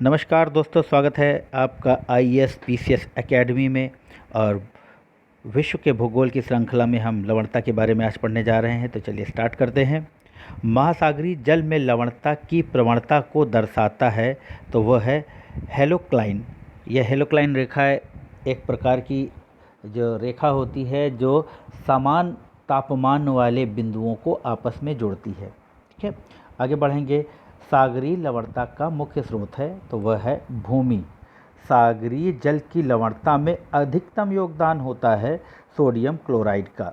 नमस्कार दोस्तों, स्वागत है आपका आईएएस पीसीएस एकेडमी में। और विश्व के भूगोल की श्रृंखला में हम लवणता के बारे में आज पढ़ने जा रहे हैं। तो चलिए स्टार्ट करते हैं। महासागरीय जल में लवणता की प्रवणता को दर्शाता है तो वह है हेलोक्लाइन। यह हेलोक्लाइन रेखा एक प्रकार की जो रेखा होती है जो समान तापमान वाले बिंदुओं को आपस में जोड़ती है। ठीक है, आगे बढ़ेंगे। सागरीय लवणता का मुख्य स्रोत है तो वह है भूमि। सागरीय जल की लवणता में अधिकतम योगदान होता है सोडियम क्लोराइड का।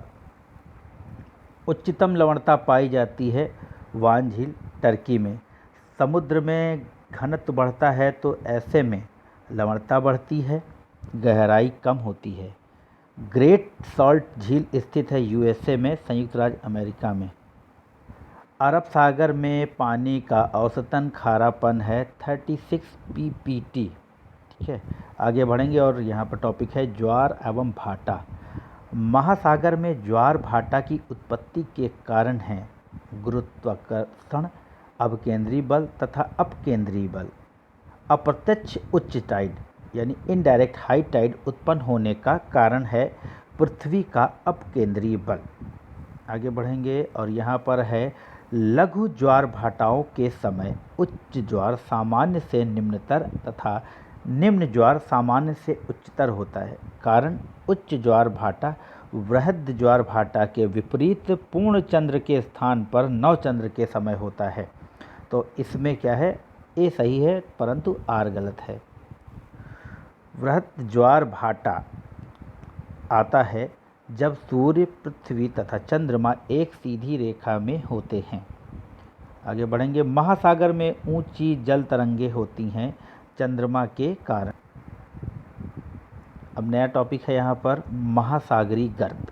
उच्चतम लवणता पाई जाती है वान झील टर्की में। समुद्र में घनत्व बढ़ता है तो ऐसे में लवणता बढ़ती है, गहराई कम होती है। ग्रेट सॉल्ट झील स्थित है यूएसए में, संयुक्त राज्य अमेरिका में। अरब सागर में पानी का औसतन खारापन है 36 ppt। ठीक है, आगे बढ़ेंगे और यहाँ पर टॉपिक है ज्वार एवं भाटा। महासागर में ज्वार भाटा की उत्पत्ति के कारण हैं गुरुत्वाकर्षण, अवकेंद्री बल तथा अपकेंद्री बल। अप्रत्यक्ष उच्च टाइड यानी इनडायरेक्ट हाई टाइड उत्पन्न होने का कारण है पृथ्वी का अपकेंद्रीय बल। आगे बढ़ेंगे और यहाँ पर है लघु ज्वार भाटाओं के समय उच्च ज्वार सामान्य से निम्नतर तथा निम्न ज्वार सामान्य से उच्चतर होता है। कारण उच्च ज्वार भाटा वृहद ज्वार भाटा के विपरीत पूर्ण चंद्र के स्थान पर नव चंद्र के समय होता है। तो इसमें क्या है, ए सही है परंतु आर गलत है। वृहद ज्वार भाटा आता है जब सूर्य, पृथ्वी तथा चंद्रमा एक सीधी रेखा में होते हैं। आगे बढ़ेंगे। महासागर में ऊंची जल तरंगें होती हैं चंद्रमा के कारण। अब नया टॉपिक है यहाँ पर महासागरीय गर्त।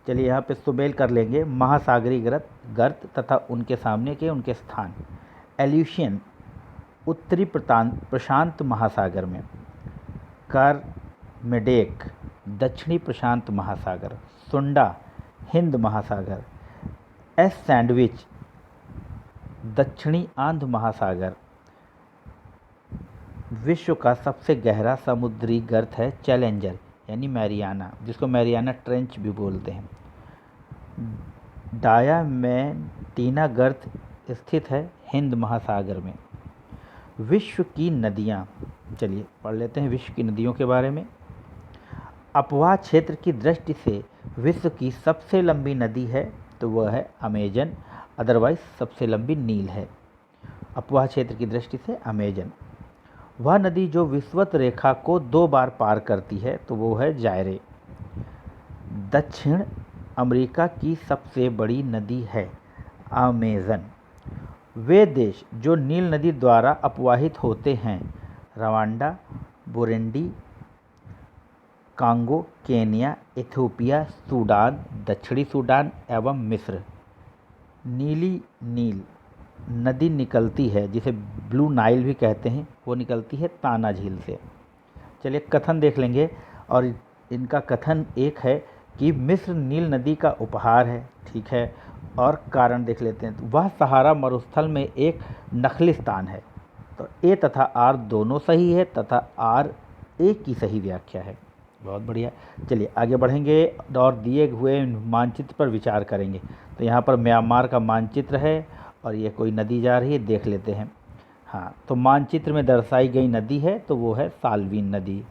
चलिए यहाँ पे सुमेल कर लेंगे। महासागरीय गर्त तथा उनके सामने के उनके स्थान। एल्यूशियन उत्तरी प्रशांत महासागर में। करमेडेक दक्षिणी प्रशांत महासागर। सुंडा हिंद महासागर। एस सैंडविच दक्षिणी आंध्र महासागर। विश्व का सबसे गहरा समुद्री गर्त है चैलेंजर यानी मैरियाना, जिसको मैरियाना ट्रेंच भी बोलते हैं। डायामेंटीना गर्त स्थित है हिंद महासागर में। विश्व की नदियाँ, चलिए पढ़ लेते हैं विश्व की नदियों के बारे में। अपवाह क्षेत्र की दृष्टि से विश्व की सबसे लंबी नदी है तो वह है अमेजन, अदरवाइज सबसे लंबी नील है। अपवाह क्षेत्र की दृष्टि से अमेजन। वह नदी जो विषुवत रेखा को 2 बार पार करती है तो वो है जायरे। दक्षिण अमेरिका की सबसे बड़ी नदी है अमेजन। वे देश जो नील नदी द्वारा अपवाहित होते हैं Rwanda, Burundi, Congo, Kenya, Ethiopia, Sudan, दक्षिणी सूडान एवं मिस्र। नीली नील नदी निकलती है, जिसे ब्लू नाइल भी कहते हैं, वो निकलती है ताना झील से। चलिए कथन देख लेंगे और इनका कथन एक है कि मिस्र नील नदी का उपहार है। ठीक है, और कारण देख लेते हैं। वह सहारा मरुस्थल में एक नखली स्थान है। तो ए तथा आर दोनों सही है तथा आर ए की सही व्याख्या है। बहुत बढ़िया। चलिए आगे बढ़ेंगे और दिए हुए मानचित्र पर विचार करेंगे। तो यहाँ पर म्यांमार का मानचित्र है और ये कोई नदी जा रही है, देख लेते हैं। हाँ, तो मानचित्र में दर्शाई गई नदी है तो वो है साल्वीन नदी।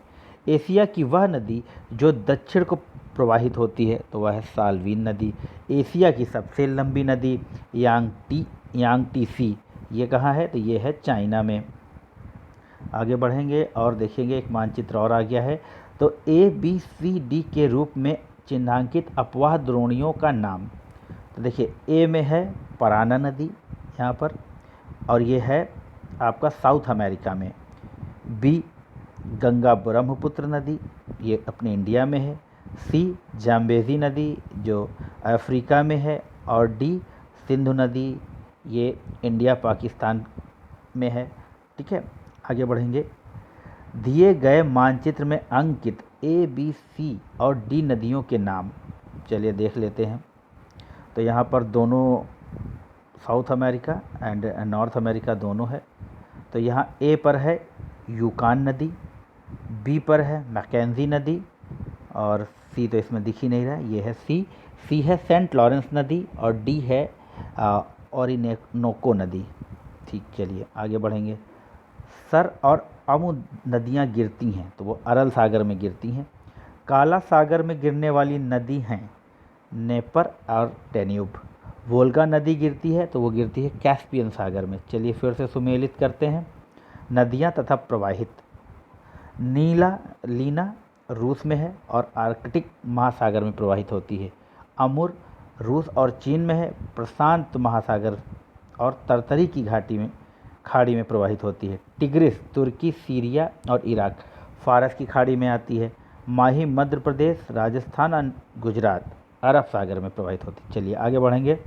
एशिया की वह नदी जो दक्षिण को प्रवाहित होती है तो वह है साल्वीन नदी। एशिया की सबसे लंबी नदी यांगटीसी, ये कहाँ है तो ये है चाइना में। आगे बढ़ेंगे और देखेंगे एक मानचित्र और आ गया है। तो ABCD के रूप में चिन्हांकित अपवाह द्रोणियों का नाम। तो देखिए ए में है पराना नदी यहाँ पर, और ये है आपका साउथ अमेरिका में। बी गंगा ब्रह्मपुत्र नदी, ये अपने इंडिया में है। सी जाम्बेजी नदी जो अफ्रीका में है, और डी सिंधु नदी, ये इंडिया पाकिस्तान में है। ठीक है, आगे बढ़ेंगे। दिए गए मानचित्र में अंकित A, B, C और D नदियों के नाम चलिए देख लेते हैं। तो यहाँ पर दोनों south America and north America दोनों है। तो यहाँ ए पर है यूकान नदी, बी पर है मैकेंजी नदी, और सी तो इसमें दिख ही नहीं रहा, ये है सी। सी है सेंट लॉरेंस नदी, और डी है ओरिनोको नदी। ठीक, चलिए आगे बढ़ेंगे। सर और अमु नदियाँ गिरती हैं तो वो अरल सागर में गिरती हैं। काला सागर में गिरने वाली नदी हैं नेपर और डेन्यूब। वोल्गा नदी गिरती है तो वो गिरती है कैस्पियन सागर में। चलिए फिर से सुमेलित करते हैं नदियाँ तथा प्रवाहित। लीना रूस में है और आर्कटिक महासागर में प्रवाहित होती है। अमुर रूस और चीन में है, प्रशांत महासागर और तरतरी की खाड़ी में प्रवाहित होती है। टिग्रिस तुर्की, सीरिया और इराक, फारस की खाड़ी में आती है। माही मध्य प्रदेश, राजस्थान और गुजरात, अरब सागर में प्रवाहित होती है। चलिए आगे बढ़ेंगे।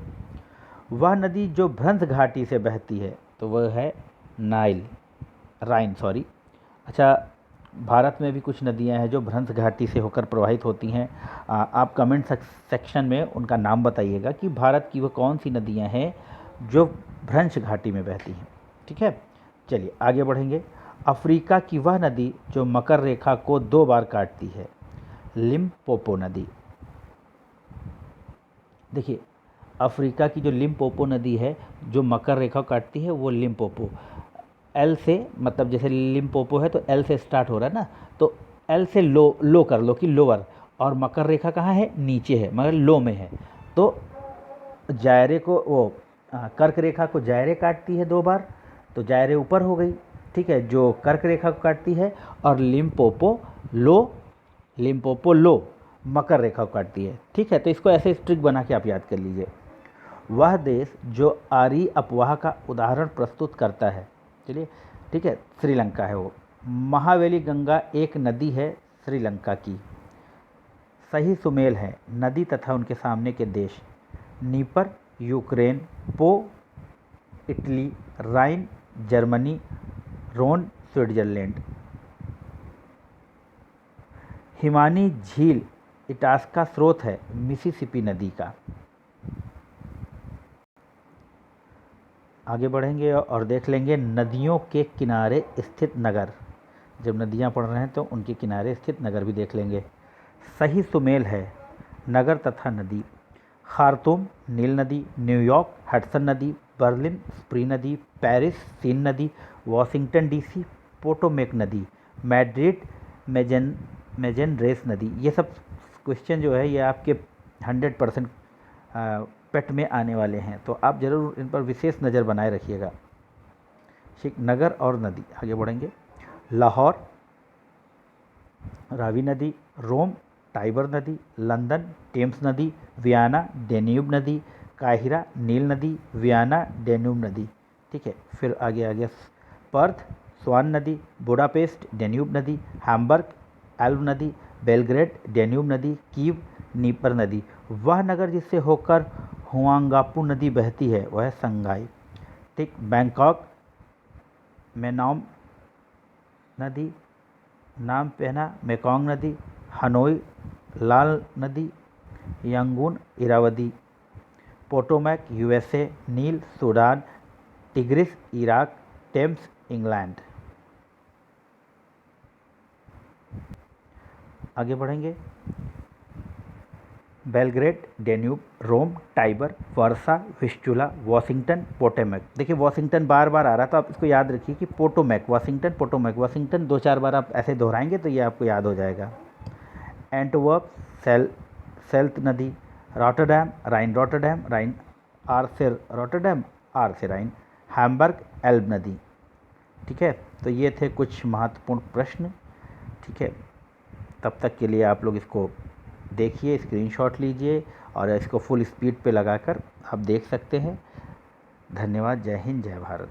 वह नदी जो भ्रंश घाटी से बहती है तो वह है राइन। अच्छा, भारत में भी कुछ नदियां हैं जो भ्रंश घाटी से होकर प्रवाहित होती हैं। आप कमेंट सेक्शन में उनका नाम बताइएगा कि भारत की वो कौन सी नदियां हैं जो भ्रंश घाटी में बहती हैं। ठीक है, चलिए आगे बढ़ेंगे। अफ्रीका की वह नदी जो मकर रेखा को 2 बार काटती है, लिम्पोपो नदी। देखिए, अफ्रीका की जो लिम्पोपो नदी है जो मकर रेखा को काटती है वो लिम्पोपो, एल से, मतलब जैसे लिम्पोपो है तो एल से स्टार्ट हो रहा है ना, तो एल से लो कर लो कि लोअर, और मकर रेखा कहाँ है, नीचे है मगर लो में है, तो जायरे को वो कर्क रेखा को जायरे काटती है 2 बार, तो जायरे ऊपर हो गई। ठीक है, जो कर्क रेखा को काटती है, और लिम्पोपो लो मकर रेखा को काटती है। ठीक है, तो इसको ऐसे स्ट्रिक बना के आप याद कर लीजिए। वह देश जो आर्य अपवाह का उदाहरण प्रस्तुत करता है, चलिए ठीक है, श्रीलंका है वो। महावेली गंगा एक नदी है श्रीलंका की। सही सुमेल है नदी तथा उनके सामने के देश, नीपर यूक्रेन, पो इटली, राइन जर्मनी, रोन स्विट्जरलैंड। हिमानी झील इटास्का स्रोत है मिसिसिपी नदी का। आगे बढ़ेंगे और देख लेंगे नदियों के किनारे स्थित नगर। जब नदियाँ पढ़ रहे हैं तो उनके किनारे स्थित नगर भी देख लेंगे। सही सुमेल है नगर तथा नदी, खार्तूम नील नदी, न्यूयॉर्क हडसन नदी, बर्लिन स्प्री नदी, पेरिस सीन नदी, वॉशिंगटन डीसी पोटोमेक नदी, मैड्रिड मेजन रेस नदी। ये सब क्वेश्चन जो है ये आपके 100% पेट में आने वाले हैं, तो आप ज़रूर इन पर विशेष नज़र बनाए रखिएगा। ठीक, नगर और नदी। आगे बढ़ेंगे। लाहौर रावी नदी, रोम टाइबर नदी, लंदन टेम्स नदी, वियना डेन्यूब नदी, काहिरा नील नदी, वियना डेन्यूब नदी। ठीक है, फिर आगे पर्थ स्वान नदी, बुडापेस्ट डेन्यूब नदी, हैम्बर्ग एल्ब नदी, बेलग्रेड डेन्यूब नदी, कीव नीपर नदी। वह नगर जिससे होकर हुआंगापू नदी बहती है वह है संगाई। ठीक, बैंकॉक मेनाम नदी, नाम पहना मेकोंग नदी, हनोई लाल नदी, यंगून इरावदी, पोटोमैक यूएसए, नील Sudan, Tigris Iraq, Thames England. आगे बढ़ेंगे। Belgrade Danube, Rome Tiber, Warsaw Vistula, Washington Potomac. देखिए वॉशिंगटन बार बार आ रहा है तो आप इसको याद रखिए कि पोटोमैक वॉशिंगटन पोटोमैक, वॉशिंगटन 2-4 बार आप ऐसे दोहराएंगे तो ये आपको याद हो जाएगा। एंटवर्प सेल्त नदी, रॉटरडैम राइन आर से रॉटरडैम, आर से राइन, हैम्बर्ग एल्ब नदी। ठीक है, तो ये थे कुछ महत्वपूर्ण प्रश्न। ठीक है, तब तक के लिए आप लोग इसको देखिए, स्क्रीनशॉट लीजिए और इसको फुल स्पीड पे लगाकर आप देख सकते हैं। धन्यवाद। जय हिंद, जय भारत।